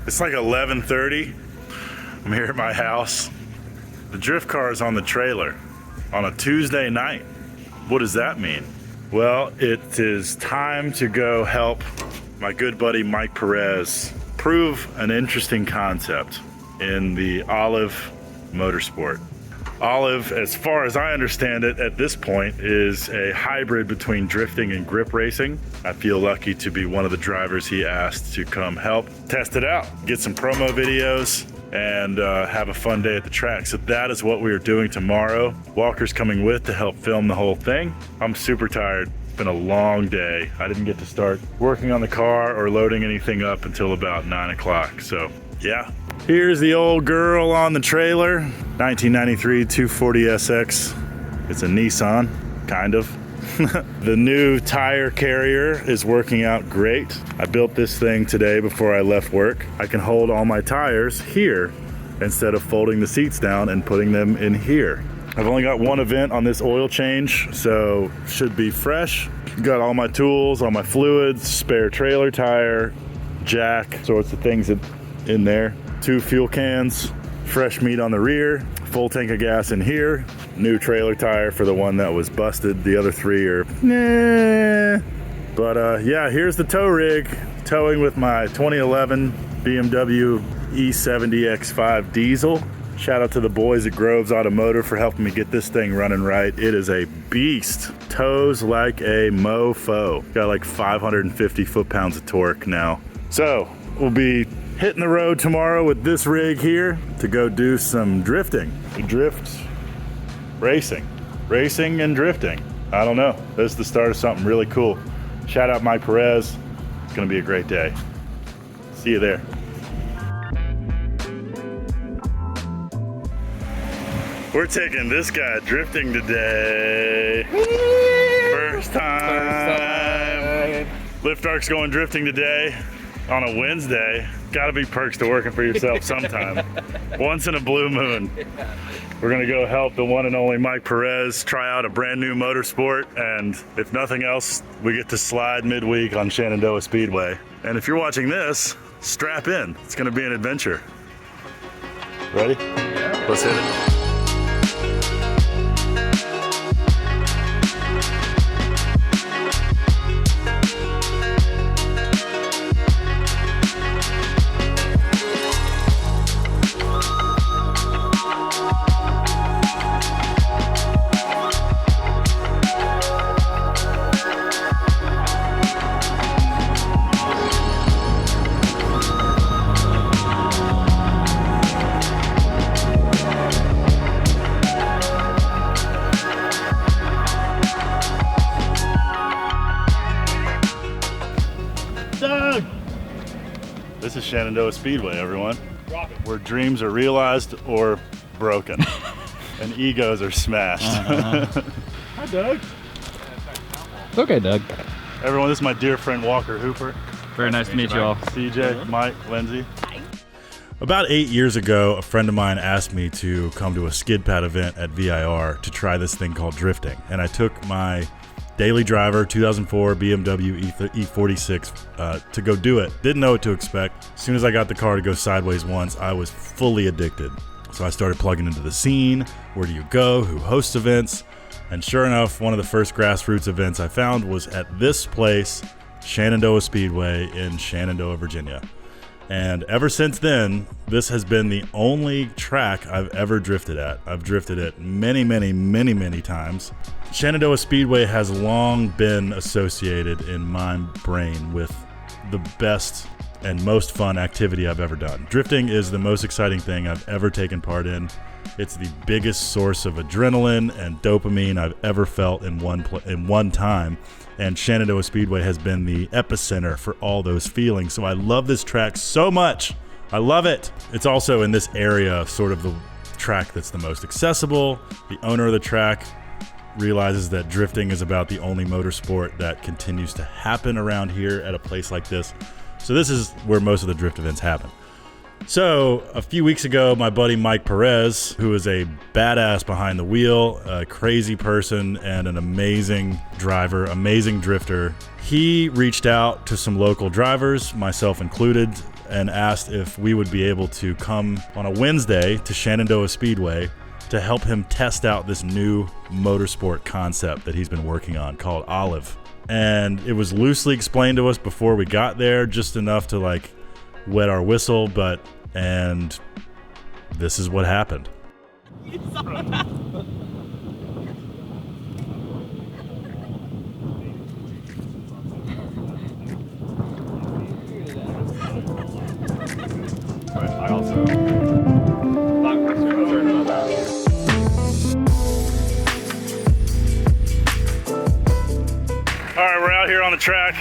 It's like 11:30. I'm here at my house. The drift car is on the trailer on a Tuesday night. What does that mean? Well, it is time to go help my good buddy Mike Perez prove an interesting concept in the Älev motorsport. Älev, as far as I understand it at this point, is a hybrid between drifting and grip racing. I feel lucky to be one of the drivers he asked to come help test it out, get some promo videos, and have a fun day at the track. So that is what we are doing tomorrow. Walker's coming with to help film the whole thing. I'm super tired. It's been a long day. I didn't get to start working on the car or loading anything up until about 9 o'clock. So yeah. Here's the old girl on the trailer. 1993 240SX. It's a Nissan, kind of. The new tire carrier is working out great. I built this thing today before I left work. I can hold all my tires here instead of folding the seats down and putting them in here. I've only got one event on this oil change, so should be fresh. Got all my tools, all my fluids, spare trailer tire, jack, sorts of things in there. 2 fuel cans, fresh meat on the rear, full tank of gas in here, new trailer tire for the one that was busted. The other 3 are nah. But yeah, here's the tow rig, towing with my 2011 BMW E70 X5 diesel. Shout out to the boys at Groves Automotive for helping me get this thing running right. It is a beast. Tows like a mofo. Got like 550 foot-pounds of torque now. So we'll be hitting the road tomorrow with this rig here to go do some drifting. Drift racing. Racing and drifting. I don't know. This is the start of something really cool. Shout out Mike Perez. It's gonna be a great day. See you there. We're taking this guy drifting today. First time. Lift Arc's going drifting today on a Wednesday. Gotta be perks to working for yourself sometime. Once in a blue moon. We're gonna go help the one and only Mike Perez try out a brand new motorsport, and if nothing else, we get to slide midweek on Shenandoah Speedway. And if you're watching this, strap in. It's gonna be an adventure. Ready? Yeah. Let's hit it. This is Shenandoah Speedway, everyone, where dreams are realized or broken and egos are smashed. Hi, Doug. It's okay, Doug. Everyone, this is my dear friend Walker Hooper. Very nice to meet you all. CJ, Mike, Lindsay. About 8 years ago, a friend of mine asked me to come to a skid pad event at VIR to try this thing called drifting. And I took my daily driver 2004 BMW E46 to go do it. Didn't know what to expect. As soon as I got the car to go sideways once, I was fully addicted. So I started plugging into the scene. Where do you go? Who hosts events? And sure enough, one of the first grassroots events I found was at this place, Shenandoah Speedway in Shenandoah, Virginia. And ever since then, this has been the only track I've ever drifted at. I've drifted it many, many, many, many times. Shenandoah Speedway has long been associated in my brain with the best and most fun activity I've ever done. Drifting is the most exciting thing I've ever taken part in. It's the biggest source of adrenaline and dopamine I've ever felt in one time. And Shenandoah Speedway has been the epicenter for all those feelings. So I love this track so much. I love it. It's also in this area, sort of the track that's the most accessible. The owner of the track realizes that drifting is about the only motorsport that continues to happen around here at a place like this. So this is where most of the drift events happen. So a few weeks ago, my buddy Mike Perez, who is a badass behind the wheel, a crazy person and an amazing driver, amazing drifter, he reached out to some local drivers, myself included, and asked if we would be able to come on a Wednesday to Shenandoah Speedway to help him test out this new motorsport concept that he's been working on called Alev. And it was loosely explained to us before we got there, just enough to like wet our whistle, and this is what happened. You saw that. I also not concerned about that. All right, we're out here on the track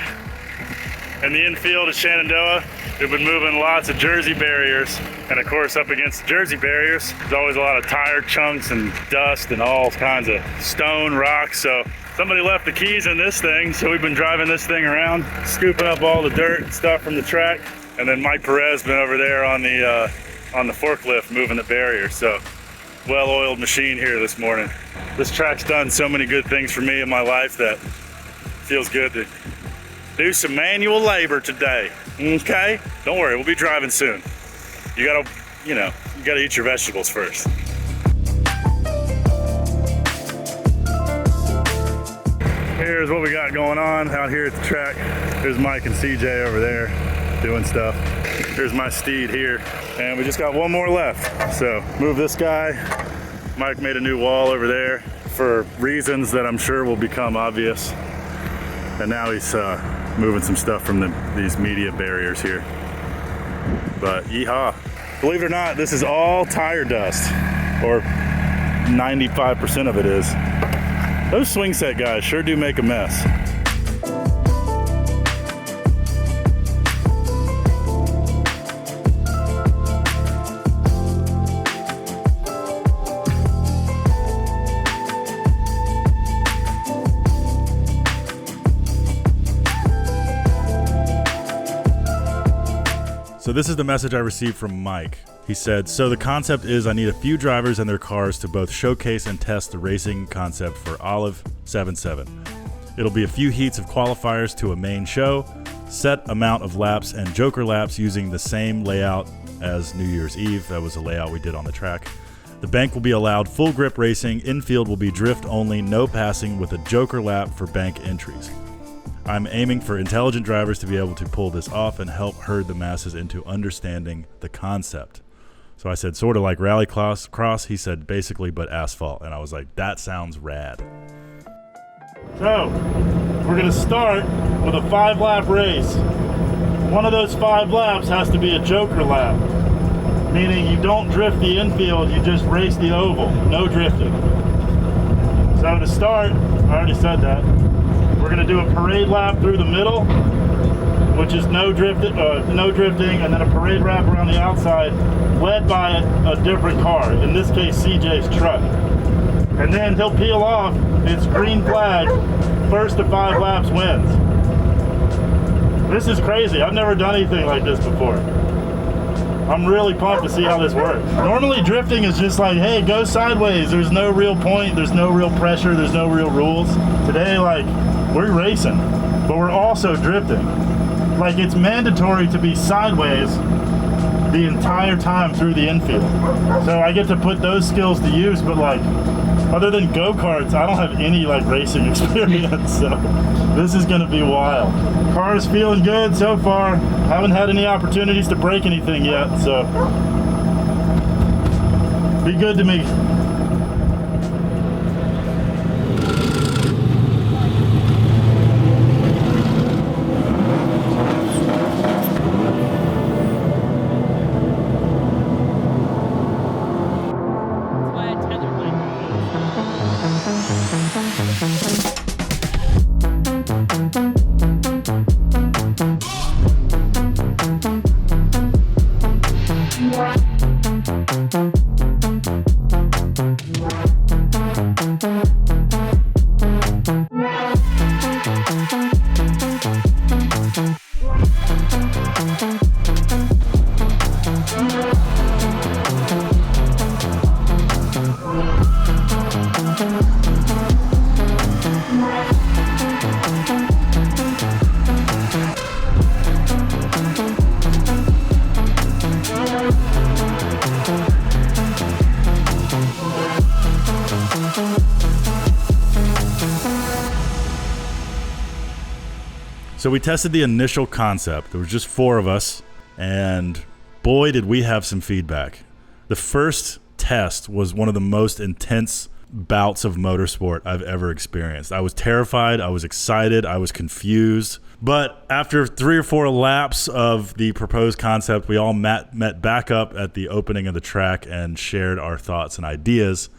in the infield at Shenandoah. We've been moving lots of Jersey barriers, and of course up against the Jersey barriers, there's always a lot of tire chunks and dust and all kinds of stone, rocks. So somebody left the keys in this thing, so we've been driving this thing around, scooping up all the dirt and stuff from the track. And then Mike Perez been over there on the forklift moving the barrier. So well-oiled machine here this morning. This track's done so many good things for me in my life that feels good to do some manual labor today. Okay? Don't worry, we'll be driving soon. You gotta eat your vegetables first. Here's what we got going on out here at the track. There's Mike and CJ over there doing stuff. Here's my steed here. And we just got one more left. So move this guy. Mike made a new wall over there for reasons that I'm sure will become obvious. And now he's moving some stuff from these media barriers here. But yeehaw. Believe it or not, this is all tire dust, or 95% of it is. Those swing set guys sure do make a mess. So this is the message I received from Mike. He said, so the concept is I need a few drivers and their cars to both showcase and test the racing concept for Älev 7.7. It'll be a few heats of qualifiers to a main show, set amount of laps and joker laps using the same layout as New Year's Eve. That was the layout we did on the track. The bank will be allowed full grip racing. Infield will be drift only, no passing, with a joker lap for bank entries. I'm aiming for intelligent drivers to be able to pull this off and help herd the masses into understanding the concept. So I said, sort of like rally cross. He said, basically, but asphalt. And I was like, that sounds rad. So we're going to start with a 5-lap race. One of those 5 laps has to be a joker lap, meaning you don't drift the infield, you just race the oval, no drifting. So to start, I already said that, we're going to do a parade lap through the middle, which is no drifting, and then a parade lap around the outside, led by a different car, in this case CJ's truck. And then he'll peel off, it's green flag, first to 5 laps wins. This is crazy, I've never done anything like this before. I'm really pumped to see how this works. Normally drifting is just like, hey, go sideways, there's no real point, there's no real pressure, there's no real rules. Today, like, we're racing, but we're also drifting. Like, it's mandatory to be sideways the entire time through the infield. So I get to put those skills to use, but like, other than go-karts, I don't have any like racing experience, so this is gonna be wild. Car's feeling good so far. Haven't had any opportunities to break anything yet, so be good to me. So we tested the initial concept. There was just 4 of us, and boy, did we have some feedback. The first test was one of the most intense bouts of motorsport I've ever experienced. I was terrified, I was excited, I was confused. But after 3 or 4 laps of the proposed concept, we all met back up at the opening of the track and shared our thoughts and ideas.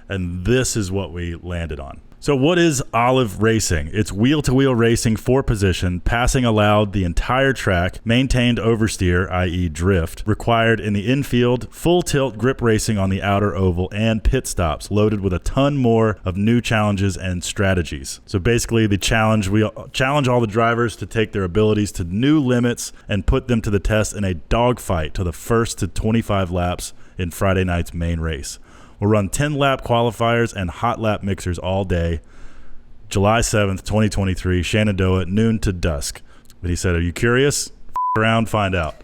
And this is what we landed on. So what is Älev racing? It's wheel-to-wheel racing 4-position, passing allowed the entire track, maintained oversteer, i.e. drift, required in the infield, full tilt grip racing on the outer oval, and pit stops, loaded with a ton more of new challenges and strategies. So basically we challenge all the drivers to take their abilities to new limits and put them to the test in a dogfight to the first to 25 laps in Friday night's main race. We'll run 10-lap qualifiers and Hotlap Mixers all day, July 7th, 2023, Shenandoah, noon to dusk. But he said, are you curious? F around, find out.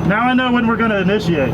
Now I know when we're going to initiate.